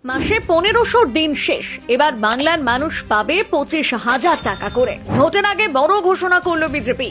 মাসে 1500 দিন শেষ। এবার বাংলার মানুষ পাবে 25,000 টাকা করে। ভোটের আগে বড় ঘোষণা করল বিজেপি।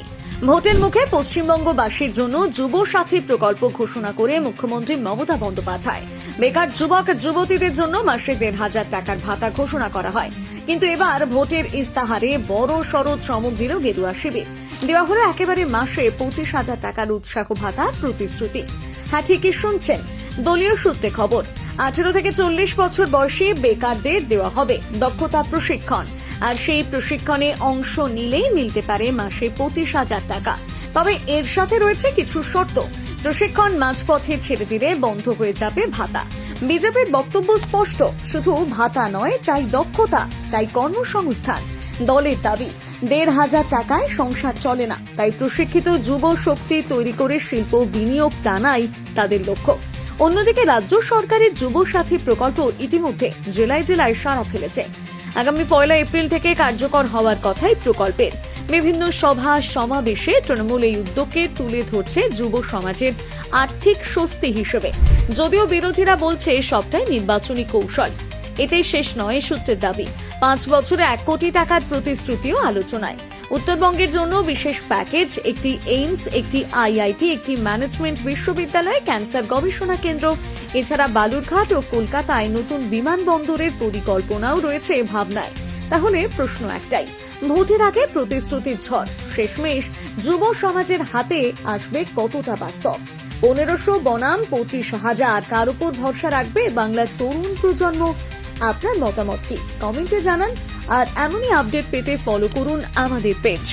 ভোটের মুখে পশ্চিমবঙ্গবাসীর জন্য যুব সাথী প্রকল্প ঘোষণা করে মুখ্যমন্ত্রী মমতা বন্দ্যোপাধ্যায় বেকার যুবক যুবতীদের জন্য মাসে 1,500 টাকার ভাতা ঘোষণা করা হয়। কিন্তু এবার ভোটের ইস্তাহারে বড় সড় চমক দিল গেরুয়া শিবির। দেওয়া হলো একেবারে মাসে 25,000 টাকার উৎসাহ ভাতার প্রতিশ্রুতি। হ্যাঁ, ঠিকই শুনছেন, দলীয় সূত্রে খবর 18 থেকে 40 বছর বয়সী বেকারদের দেওয়া হবে দক্ষতা প্রশিক্ষণ। আর সেই প্রশিক্ষণে অংশ নিলেই মিলতে পারে মাসে 25,000 টাকা। তবে এর সাথে রয়েছে কিছু শর্ত। প্রশিক্ষণ মাঝপথে ছেড়ে দিলে বন্ধ হয়ে যাবে ভাতা। বিজেপির বক্তব্য স্পষ্ট, শুধু ভাতা নয়, চাই দক্ষতা, চাই কর্মসংস্থান। দলের দাবি 1,500 টাকায় সংসার চলে না, তাই প্রশিক্ষিত যুব শক্তি তৈরি করে শিল্প বিনিয়োগ টানাই তাদের লক্ষ্য। অন্যদিকে রাজ্য সরকারের যুব সাথী প্রকল্প ইতিমধ্যে জেলায় জেলায় সাড়া ফেলেছে। আগামী 1 এপ্রিল থেকে কার্যকর হওয়ার কথাই প্রকল্পের। বিভিন্ন সভা সমাবেশে তৃণমূল এই উদ্যোগকে তুলে ধরছে যুব সমাজের আর্থিক স্বস্তি হিসেবে। যদিও বিরোধীরা বলছে সবটাই নির্বাচনী কৌশল। এতেই শেষ নয় সূত্রের দাবি। 5 বছরে 1 কোটি টাকার প্রতিশ্রুতিও আলোচনায়। উত্তরবঙ্গের জন্য বিশেষ প্যাকেজ, একটি এইমস, একটি আইআইটি, একটি ম্যানেজমেন্ট বিশ্ববিদ্যালয়, ক্যান্সার গবেষণা কেন্দ্র, এছাড়া বালুরঘাট ও কলকাতায় নতুন বিমানবন্দরের পরিকল্পনাও রয়েছে ভাবনায়। তাহলে প্রশ্ন একটাই, ভোটের আগে প্রতিশ্রুতির ঝড় শেষমেশ যুব সমাজের হাতে আসবে কতটা বাস্তব? 1500 বনাম 25,000, কার উপর ভরসা রাখবে বাংলার তরুণ প্রজন্ম? আপনার মতামত কি কমেন্টে জানান। আর এমনই আপডেট পেতে ফলো করুন আমাদের পেজ।